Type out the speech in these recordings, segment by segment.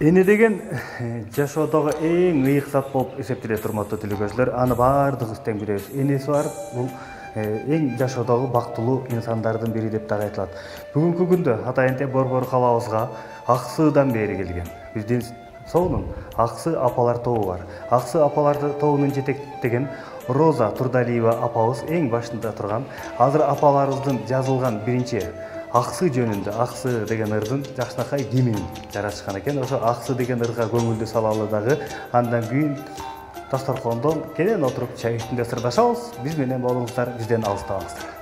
Эне деген жашоодогу эң ыйык зат болуп эсептелет, урматтуу телекөрүүчүлөр. Аны баардыгыбыз тең билебиз. Энеси бар бул эң жашоодогу бактылуу инсандардын бири деп дагы айтылат. Бүгүнкү күндө атайынтен Борбор калабызга Аксыдан бери келген биздин соонун Аксы апалар тобу бар. Аксы апалар тобунун жетектеген Роза Турдалиева апабыз эң башында турган. Азыр апаларыбыздын жазылган биринчи Аксы жөнүндө, Аксы деген ырдын жакшынакай гимин жаратышкан экен. Ошо Аксы деген ырга көңүлдү салалы дагы. Андан кийин дасторкондон кенен отуруп чай үстүндө сырдашабыз. Биз менен болуңуздар, бизден алыстабаңыздар.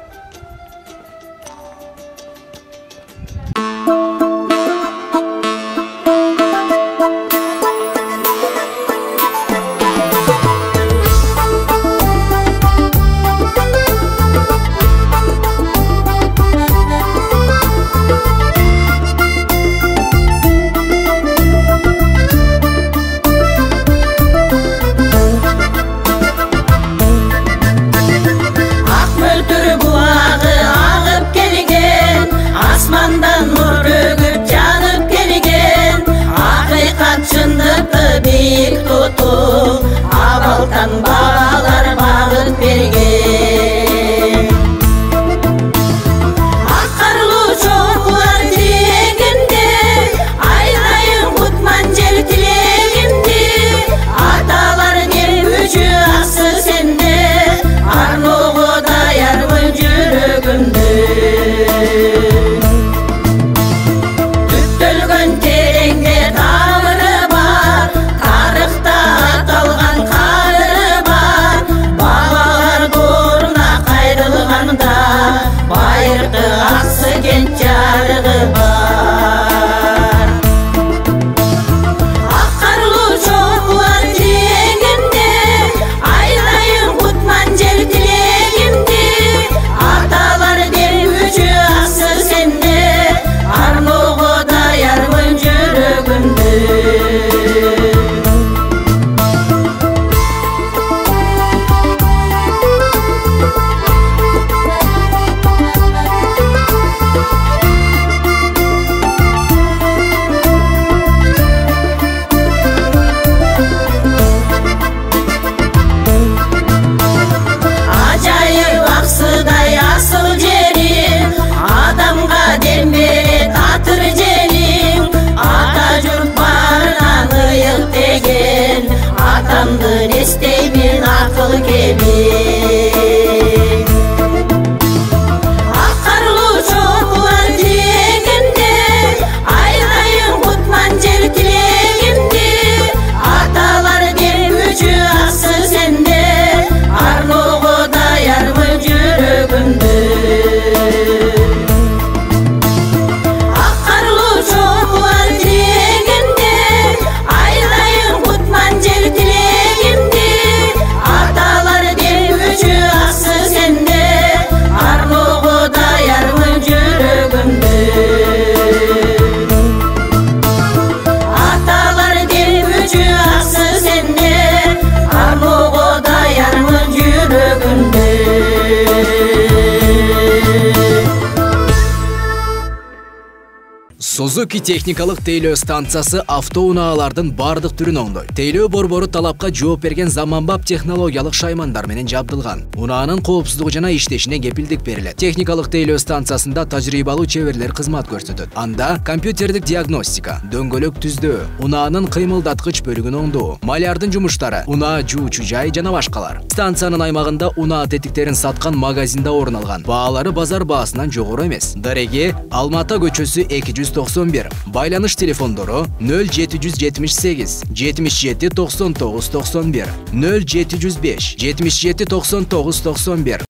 Suzuki техникалык тейлөө станциясы автоунаалардын бардык түрүн оңдойт. Тейлөө борбору талапка жооп берген заманбап технологиялык шаймандар менен жабдылган. Унаанын коопсуздугу жана иштешине кепилдик берилет. Техникалык тейлөө станциясында тажрыйбалуу чеберлер кызмат көрсөтөт. Анда компьютердик диагностика, дөңгөлөк түздөө, унаанын кыймылдаткыч бөлүгүн оңдоо, малярдын жумуштары, унаа жуучу жай жана башкалар. Станциянын аймагында унаа тетиктерин саткан магазинда орун алган. Баалары базар баасынан жогору эмес. Дареге Алмата көчөсү 291. Байланыш телефондору 0778 77 99 91 0705 77 99 91.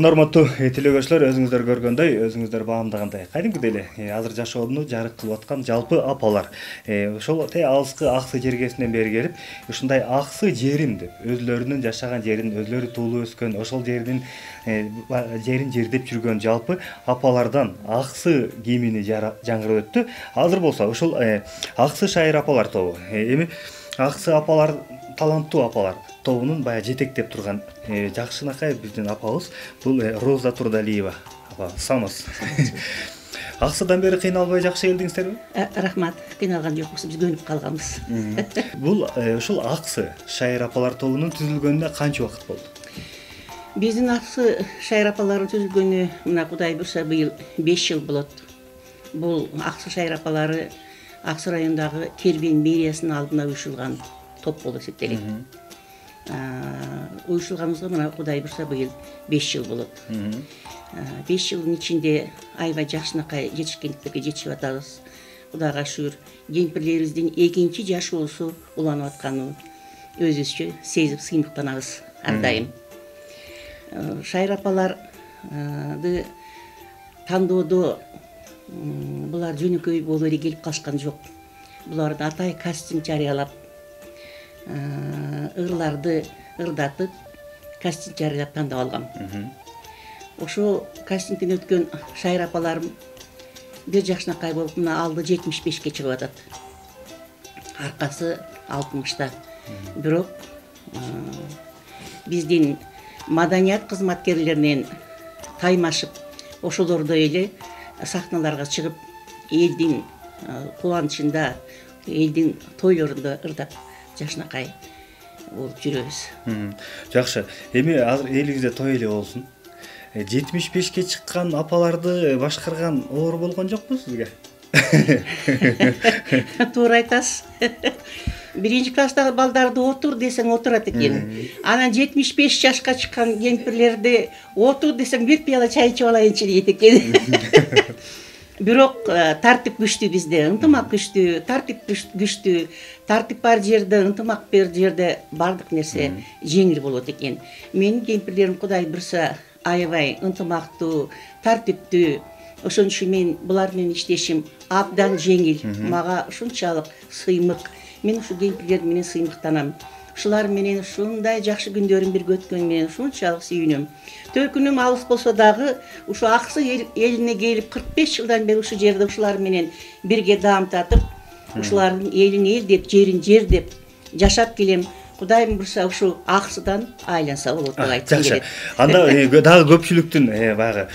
Урматтуу телекөрүүчүлөр, өзүңүздөр көргөндөй, өзүңүздөр баамдагандай кайдымкыдай эле азыр жашоону жарык кылып аткан жалпы апалар ошол алыскы Аксы жергесинен бери келип, ушундай Аксы жерин деп, өзлөрүнүн жашаган жерин, өзлөрү туулуп өскөн, ошол жердин жерин жердеп жүргөн жалпы апалардан Аксы кийимини жаңгырып өттү. Азыр болсо ошол Аксы шайыр апалар тобу. Эми Аксы апалар, таланттуу апалар тобунун баягы жетектеп турган жакшынакай биздин апабыз бул Роза Турдалиева Апа, саңыз. Аксыдан бери кыйналбай жакшы келдиңиздерби? Рахмат, кыйналган жокпуз, биз көнүп калганбыз. Бул ушул Аксы шайыр апалар тобунун түзүлгөнүнө канча убакыт болду? Биздин Аксы шайыр апалары түзүлгөнү мына Кудай буйрса быйыл 5 жыл болот. Бул Аксы шайыр апалары Аксы районундагы Кербен мэриясынын алдына уюшулган топ болуп эсептелет. Уюшулганыбызга мына Кудай буйрса быйыл 5 жыл болот. 5 жылдын ичинде аябай жакшынакай жетишкендиктерге жетишип атабыз. Кудайга шүгүр, кемпирлерибиздин экинчи жашоосу уланып атканын өзүбүзчө сезип сыймыктанабыз ар дайым. Шайыр апаларды тандоодо булар жөнөкөй болуп эле келип калышкан жок. Буларды атай кастинг жарыялап, ырларды ырдатып, кастинг жарыялап тандап алгам. Ошо кастингден өткөн шайыр апаларым бир жакшынакай болуп, мына алды 75-ке чыгып атат. Аркасы 60-та. Бирок биздин маданият кызматкерлеринен таймашып, ошолордой эле сахналарга чыгып, элдин кубанычында, элдин тойлорунда ырдап жакшынакай болуп жүрөбүз. Жакшы. Эми азыр элибизде той эле болсун. 75-ке чыккан апаларды башкарган оор болгон жокпу сизге? Туура айтасыз. Биринчи класстагы балдарды отур десең отурат экен. Анан 75 жашка чыккан кемпирлерди отур десең бир пияла чай ичип алайынчы дейт экен. Бирок тартип күчтүү бизде, ынтымак күчтүү, тартип күчтүү, тартип бар жерде, ынтымак бар жерде бардык нерсе жеңил болот экен. Менин кемпирлерим Кудай буйрса аябай ынтымактуу, тартиптүү. Ошон үчүн мен булар менен иштешим абдан жеңил. Мага ушунчалык сыймык. Мен ушу кемпирлер менен сыймыктанам. Ушулар менен ушундай жакшы күндөрүм бирге өткөн менен ушунчалык сүйүнөм. Төркүнүм алыс болсо дагы ушу Аксы элине келип 45 жылдан бери ушу жерде ушулар менен бирге даам татып, ушулардын элин эл деп, жерин жер деп жашап келем. Кудайым буйрса ушу Аксыдан айланса болот деп айткым келет. Анда дагы көпчүлүктүн баягы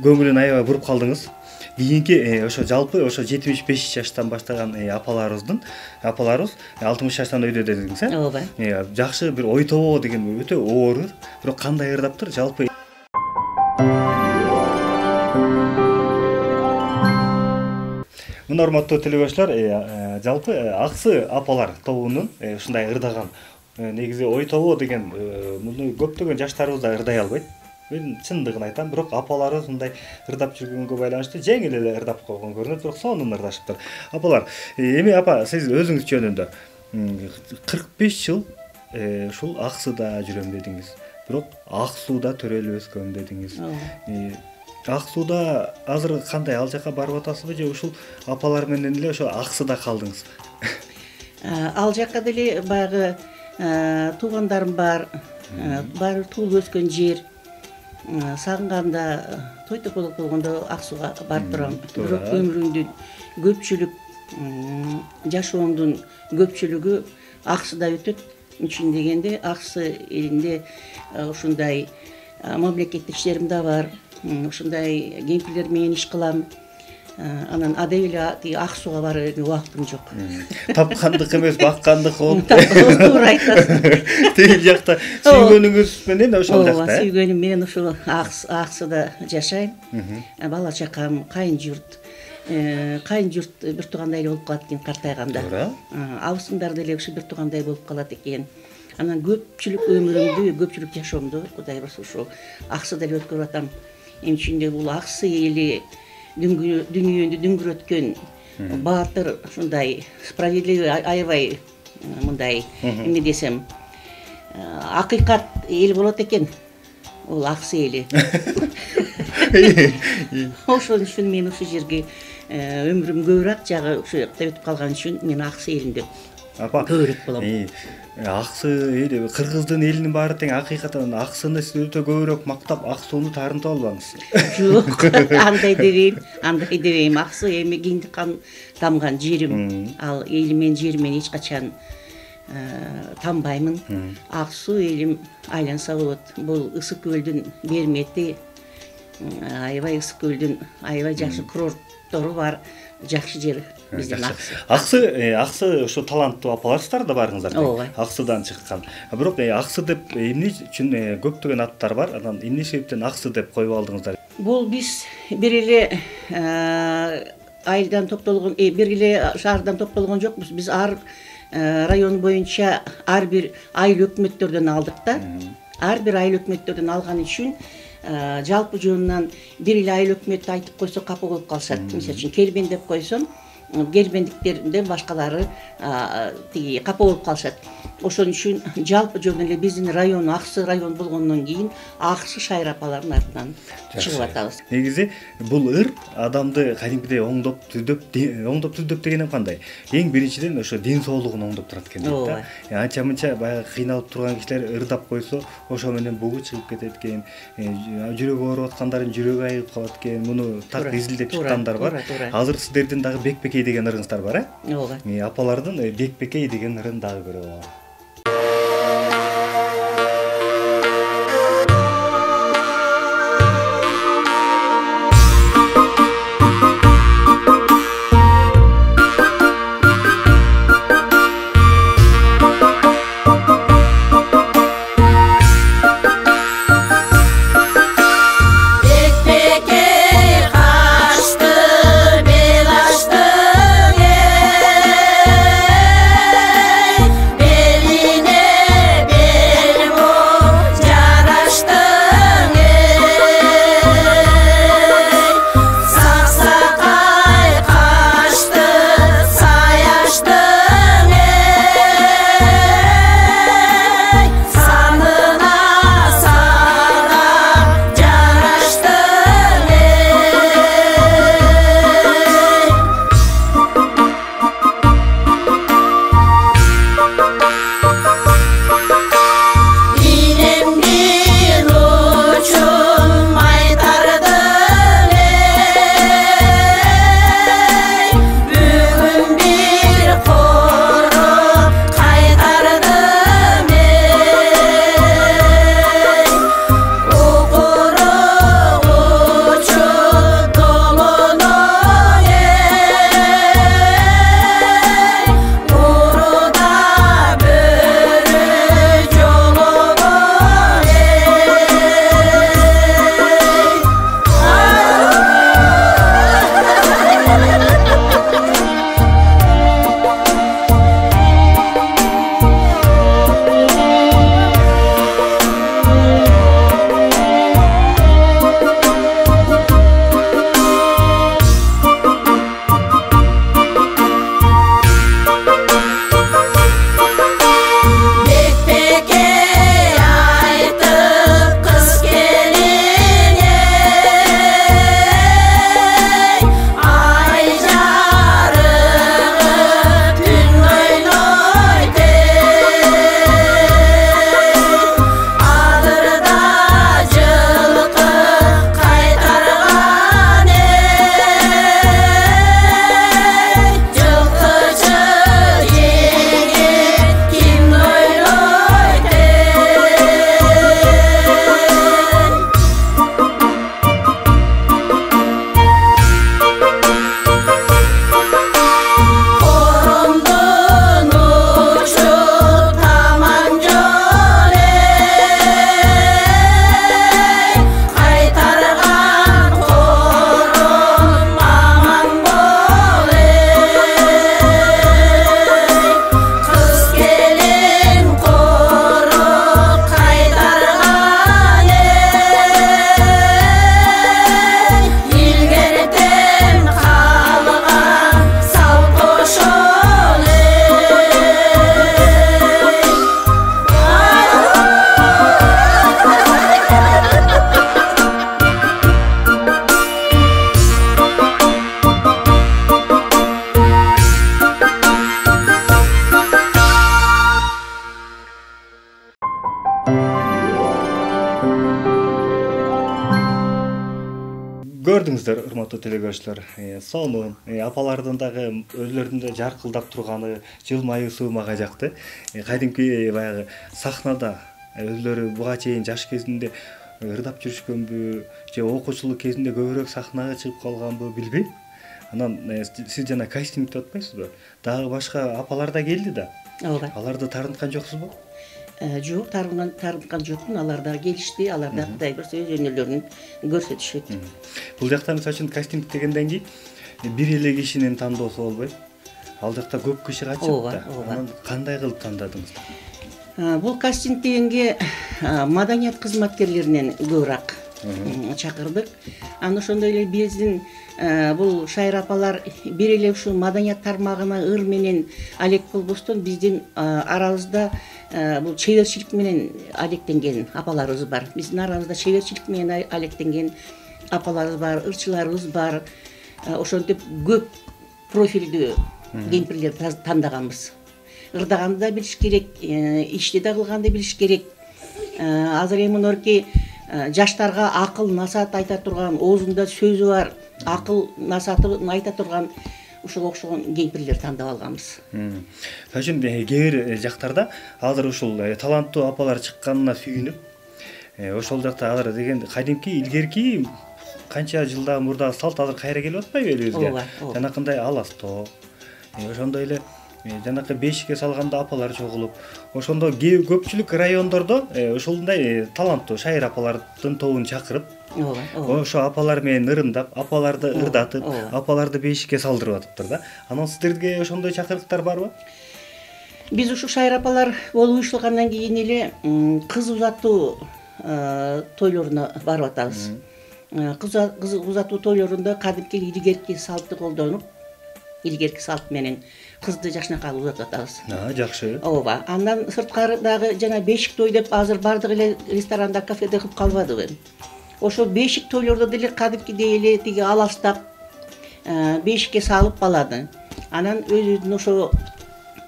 көңүлүн аябай буруп калдыңыз. Кийинки ошо жалпы ошо 75 жаштан баштаган апаларыбыз 60 жаштан өйдө дедиңиз, э? Ооба. Жакшы бир ой тобоо деген өтө оор, бирок кандай ырдаптыр жалпы. Мына урматтуу телебашчылар, жалпы Аксы апалар тобунун ушундай ырдаган негизи ой тобоо деген муну көптөгөн жаштарыбыз да ырдай албайт. Мен чындыгын айтам, бирок апалары мындай ырдап жүргөнгө байланыштуу жеңил эле ырдап койгон көрүнөт, бирок сонун ырдашыптыр. Апалар, эми апа сиз өзүңүз жөнүндө 45 жыл ушул Аксыда жүрөм дедиңиз. Бирок Ак сууда төрөлүп өскөм дедиңиз. Ак сууда азыр кандай, ал жака барып атасызбы же ушул апалар менен эле ошо Аксыда калдыңыз? Ал жака деле баягы туугандарым бар, баары туулуп өскөн жер. Сагынганда той тополок болгондо Ак сууга барып турам. Бирок өмүрүмдүн көпчүлүк жашооңдун көпчүлүгү Аксыда өтөт. Үчүн дегенде Аксы элинде ушундай мамлекеттик иштерим да бар. Ушундай кемпирлер менен иш кылам. Анан адей эле Ак сууга барып убактым жок. Тапкандык эмес, баккандык болуп. Туура айтасыз. Тил жакта сүйгөнүңүз менен ошол жакта. Ооба, сүйгөнүм менен ушул Аксыда жашайм. Бала чакам, кайын журт бир туугандай эле болуп калат экен картайганда. Туура. Абысымдар деле ушу бир туугандай болуп калат экен. Анан көпчүлүк өмүрүмдү, көпчүлүк жашоомду Кудай буйрса ушу Аксыда эле өткөрүп атам. Эми чүндө бул Аксы эли дүнүйөндү дүңгүрөткөн баатыр, ушундай справедливый, аябай мындай эмне десем, акыйкат эл болот экен. Ол Аксы эли. Ошон үчүн мен ушу жерге өмүрүм көбүрөөк жагы ушу жакта өтүп калган үчүн мен Аксы элинде көбүрөөк болом. Аксы эли, кыргыздын элинин баары тең акыйкатан Аксыны сиз өтө көбүрөөк мактап, Ак сууну таарынтып албаңыз. Жок, андай дебейм. Аксы эми кинди кан тамган жерим. Ал элим менен жерим менен эч качан танбаймын. Ак суу элим айланса болот. Бул Ысык көлдүн бермети, аябай ысык көлдүн аябай жакшы курорттору бар, жакшы жер биздин Аксы. Аксы ошо таланттуу апаларсыздар да барыңыздар. Ооба. Аксыдан чыккан. Бирок Аксы деп эмне үчүн көптөгөн аттар бар. Анан эмне себептен Аксы деп коюп алдыңыздар? Бул биз бир эле айылдан топтолгон, бир эле шаардан топтолгон жокпуз. Биз ар район боюнча ар бир айыл өкмөттөрдөн алдык да. Ар бир айыл өкмөттөрдөн алган үчүн жалпы жөнүнөн бир эле айыл өкмөтү айтып койсо капа болуп калышат. Мисалы үчүн Келбен деп койсом, келбендиктерден башкалары тиги капа болуп калышат. Ошон үчүн жалпы жөнүндө эле биздин район Аксы район болгондон кийин Аксы шайыр апалардын артынан чыгып атабыз. Негизи бул ыр адамды кадимкидей оңдоп түздөп дегенем кандай? Эң биринчиден ошо ден соолугун оңдоп турат экен дейт да. Анча-мынча баягы кыйналып турган кишилер ырдап койсо, ошо менен бугу чыгып кетет экен. Жүрөгү ооруп аткандардын жүрөгү айыгып калат экен. Муну так изилдеп чыккандар бар. Азыр сиздердин дагы Бекбекей деген ырыңыздар бар, Ооба. Апалардын Бекбекей деген ырын дагы көрөп алалы. Көрдүңүздөр урматтуу телекөрүүчүлөр, сонун апалардын дагы өзлөрүндө жаркылдап турганы, жылмаюусу мага жакты. Кадимки баягы сахнада өзлөрү буга чейин жаш кезинде ырдап жүрүшкөнбү же окуучулук кезинде көбүрөөк сахнага чыгып калганбы билбейм. Анан сиз жана кастинг деп атпайсызбы? Дагы башка апалар да келди да. Ооба. Аларды тарынткан жоксузбу? Жок, тарынткан жокмун. Алар да келишти, алар да Кудай берсе өз өнөрлөрүн көрсөтүшөт. Бул жакта мисалы үчүн кастинг дегенден кийин бир эле кишинин тандоосу болбойт. Ал жакта көп киши катышат да. Анан кандай кылып тандадыңыз? Бул кастинг дегенге маданият кызматкерлеринен көбүрөөк чакырдык. Анан ошондой эле биздин бул Шайыр апалар бир эле ушул маданият тармагына ыр менен алек болбостон биздин арабызда бул чеберчилик менен алектенген апаларыбыз бар. Биздин арабызда чеберчилик менен алектенген апаларыбыз бар, ырчыларыбыз бар. Ошентип көп профилдүү кемпирлерди тандаганбыз. Ырдаганды да билиш керек, ишти да кылганды билиш керек. Азыр эми мынорки жаштарга акыл насаат айта турган, оозунда сөзү бар, акыл насаатын айта турган ушуга окшогон кемпирлер тандап алганбыз. Үчүн кээ бир жактарда азыр ушул таланттуу апалар чыкканына сүйүнүп, ошол жакта азыр деген кадимки илгерки канча жылдан мурдагы салт азыр кайра келип атпайбы элибизге? Жанакындай аластоо, ошондой эле жанакы бешикке салганда апалар чогулуп, ошондо көпчүлүк райондордо ушундай таланттуу шайыр апалардын тобун чакырып, ошо апалар менен ырымдап, апаларды ырдатып, апаларды бешикке салдырып атыптыр да. Анан сиздерге ошондой чакырыктар барбы? Биз ушу шайыр апалар болуп уюштургандан кийин эле кыз узатуу тойлоруна барып атабыз. Кыз узатуу тойлорунда кадимки илгерки салтты колдонуп, илгерки салт менен кызды жакшынакай узатып атабыз. Жакшы. Ооба. Андан сырткарыдагы жана бешик той деп азыр бардык эле ресторанда, кафеде кылып калбадыбы? Ошо бешик тойлордо деле кадимкидей эле тиги аластап бешикке салып балады. Анан өзүбүздүн ошо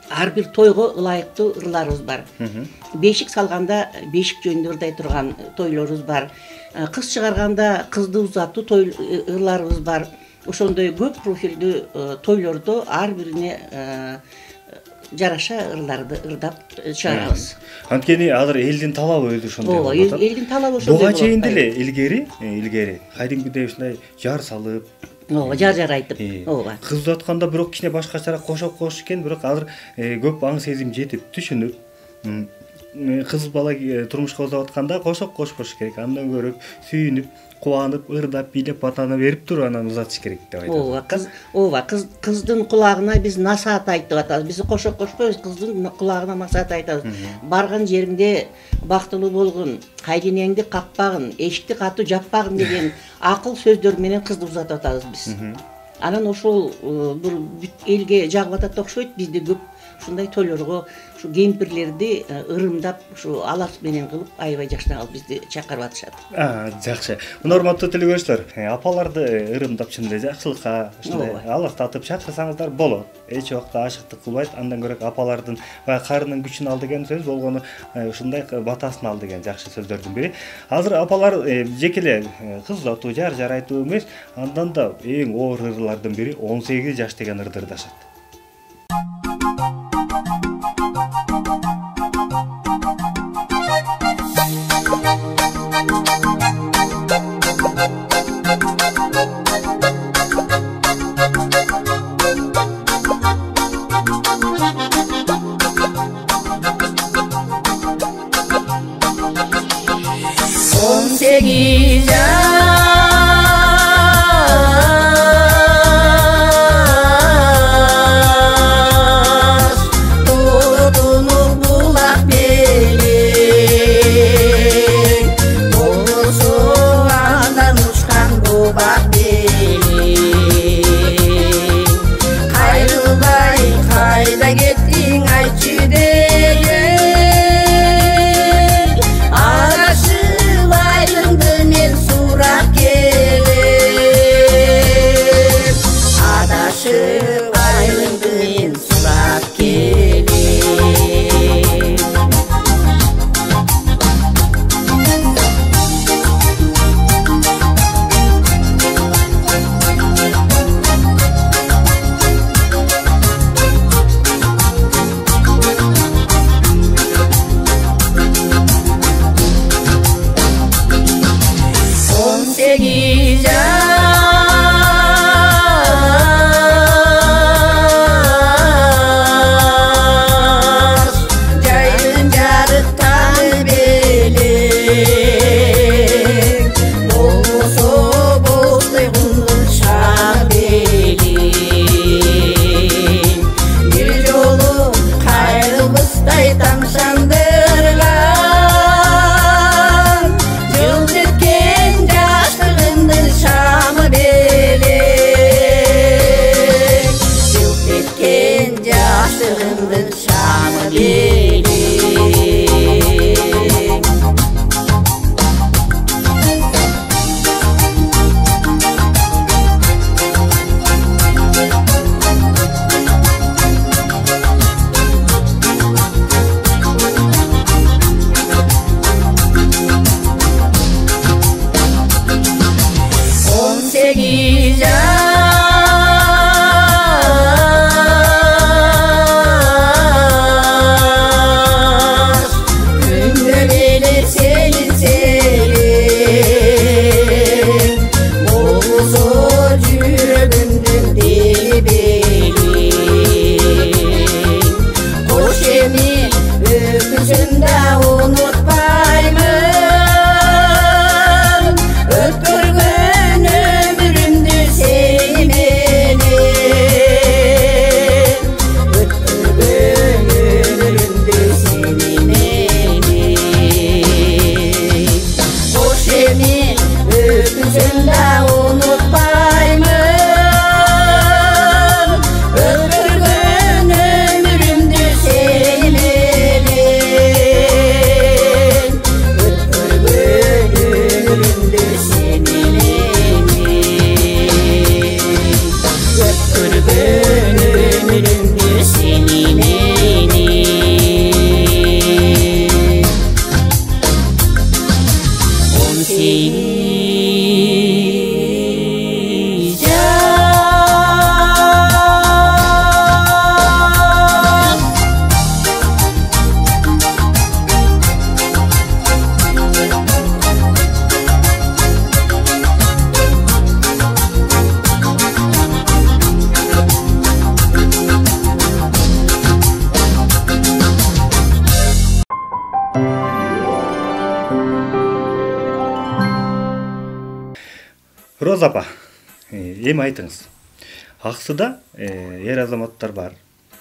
ар бир тойго ылайыктуу ырларыбыз бар. Бешик салганда бешик жөнүндө ырдай турган тойлорубуз бар. Кыз чыгарганда кызды узатуу ырларыбыз бар. Ошондой көп профилдүү тойлордо ар бирине жараша ырларды ырдап чыгарабыз. Анткени азыр элдин талабы өзү ошондой болуп атат. Ооба, элдин талабы ошондой. Буга чейин деле илгери кадимкидей ушундай жар салып, жар айтып, ооба. Кыз узатканда бирок кичине башкачараак кошоп кош экен, бирок азыр көп аң сезим жетип, түшүнүп, кыз бала турмушка узап атканда кошоп кошпош керек, андан көрөп сүйүнүп, кубанып, ырдап, бийлеп, батаны берип туруп анан узатыш керек деп айтат. Ооба, кыздын кулагына биз насаат айтып атабыз. Биз кошоп кошпойбуз, кыздын кулагына насаат айтабыз. Барган жериңде бактылуу болгун, кайренеңди какпагын, эшикти катуу жаппагын деген акыл сөздөр менен кызды узатып атабыз биз. Анан ошол бир элге жагып атат окшойт, бизде көп ушундай тойлорго ушу кемпирлерди ырымдап, ушу алас менен кылып, аябай жакшынакай бизди чакырып атышат. Жакшы. Мына урматтуу телекөрүүчүлөр, апаларды ырымдап чын эле жакшылыкка, ушундай аластатып чакырсаңыздар болот. Эч убакта ашыктык кылбайт, андан көрөк апалардын карынын күчүн ал деген сөз болгону ушундай батасын ал деген жакшы сөздөрдүн бири. Азыр апалар жеке эле кыз узатуу, жар айтуу эмес, андан да эң оор ырлардын бири 18 жаш деген ырды ырдашат. Özümdə unutmayım, öpürgün ömrümdü senin, öpürgün ömrümdü senin, öpürgün ömrümdü senin. Роза апа, эми айтыңыз. Аксыда эр азаматтар бар.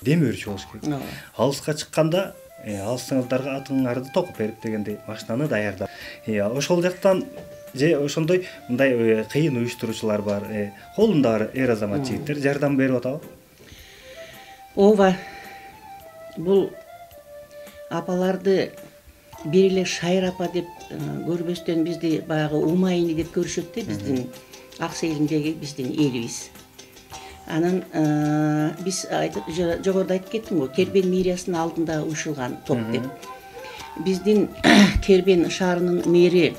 Демөөрчү болуш керек. Алыска чыкканда алысыңыздарга атыңарды токуп берип дегендей машинаны даярдап. Ошол жактан же ошондой мындай кыйын уюштуруучулар бар. Колунда бар эр азамат жигиттер жардам берип атабы? Ооба. Бул апаларды бир эле Шайыр апа деп көрбөстөн бизди баягы Умайни деп көрүшөт да, биздин Аксы элиндеги биздин элибиз. Анан биз жогоруда айтып кеттим го, Кербен мэриясынын алдында уюшулган топ деп. Биздин Кербен шаарынын мэри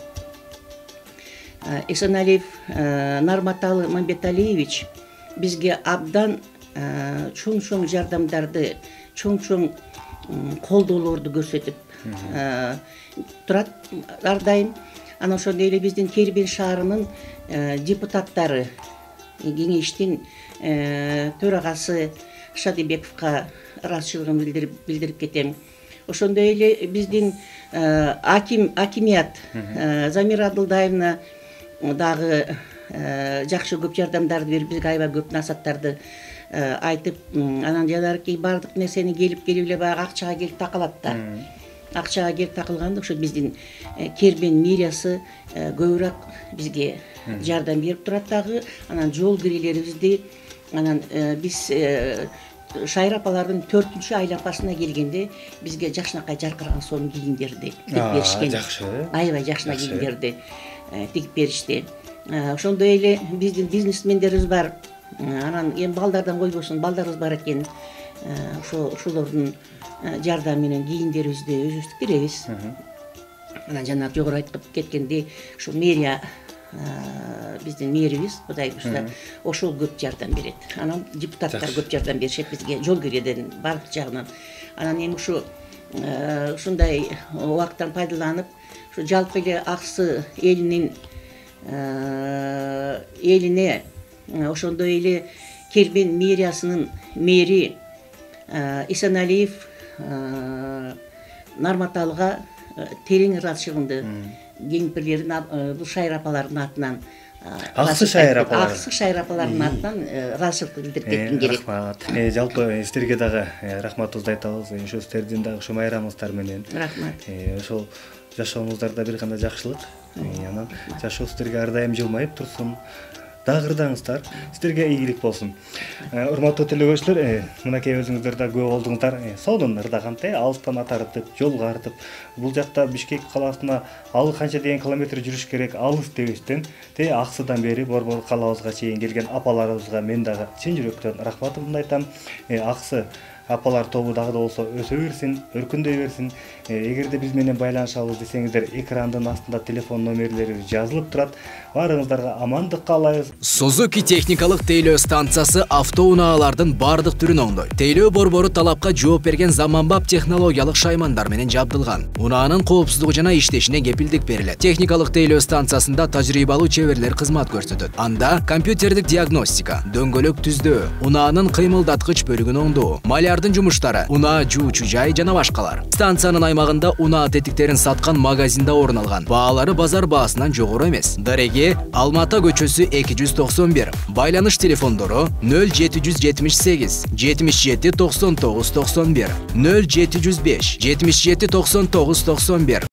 Эсеналиев Нарматалы Мамбеталиевич бизге абдан чоң жардамдарды, чоң колдоолорду көрсөтүп турат ар дайым. Анан ошондой эле биздин Кербен шаарынын депутаттары, кеңештин төрагасы Шадыбековго ыраазычылыгын билдирип кетем. Ошондой эле биздин акимият Замира Адылдаевна дагы жакшы көп жардамдарды берип, бизге аябай көп насаттарды айтып, анан жанагы бардык нерсени келип эле баягы акчага келип такалат да. Акчага келип такылганда ошо биздин Кербен мэриясы көбүрөөк бизге жардам берип турат дагы. Анан жол кирелерибизди, анан биз Шайыр апалардын 4-чү айланпасына келгенде бизге жакшынакай жаркыраган сонун кийимдерди тигип беришкен. Жакшы. Аябай жакшына кийимдерди тигип беришти. Ошондой эле биздин бизнесмендерибиз бар. Анан эми балдардан койбосун, балдарыбыз бар экен. Ошолордун жардамы менен кийимдерибизди өзүбүз тигеребиз. Анан жана жогору айтып кеткендей, ушу мэрия, биздин мэрибиз Кудай буюрса ошол көп жардам берет. Анан депутаттар көп жардам беришет бизге жол киреден бардык жагынан. Анан эми ушундай убакыттан пайдаланып, ушу жалпы эле Аксы элинин элине ошондой эле Кербен мэриясынын мэри Эсеналиев Нарматалга терең ыраазычылыгымды кеңпирлердин, бул Шайыр апалардын атынан, Аксы Шайыр апалардын атынан ыраазычылык билдирип кетким келет. Рахмат. Жалпы сиздерге дагы рахматыбызды айтабыз. Ошо сиздердин дагы ушу майрамыңыздар менен. Рахмат. Ошол жашооңуздарда бир кандай жакшылык. Анан жашоо сиздерге ар дайым жылмайып турсун. Дагы ырдаңыздар, сиздерге ийгилик болсун. Урматтуу телекөрүүчүлөр, мынакей өзүңүздөр да күбө болдуңуздар. Соодон ырдаган алыстан ат арытып, жолго арытып, бул жакта Бишкек калаасына ал канча деген километр жүрүш керек, алыс дебестен, Аксыдан бери Борбор калабызга чейин келген апаларыбызга мен дагы чын жүрөктөн рахматымды айтам. Аксы апалар тобу дагы да болсо өсө берсин, өркүндөй берсин. Эгерде биз менен байланышабыз десеңиздер, экрандын астында телефон номерлерибиз жазылып турат. Баарыңыздарга амандык каалайбыз. Suzuki техникалык тейлөө станциясы автоунаалардын бардык түрүн оңдойт. Тейлөө борбору талапка жооп берген заманбап технологиялык шаймандар менен жабдылган. Унаанын коопсуздугу жана иштешине кепилдик берилет. Техникалык тейлөө станциясында тажрыйбалуу чеберлер кызмат көрсөтөт. Анда компьютердик диагностика, дөңгөлөк түздөө, унаанын кыймылдаткыч бөлүгүн оңдоо, малярдын жумуштары, унаа жуучу жай жана башкалар. Станциянын аймагында унаа тетиктерин саткан магазинде орун алган. Баалары базар баасынан жогору эмес. Дареге Алмата көчөсү 291. Байланыш телефондору 0778 77 99 91, 0705 77 99 91.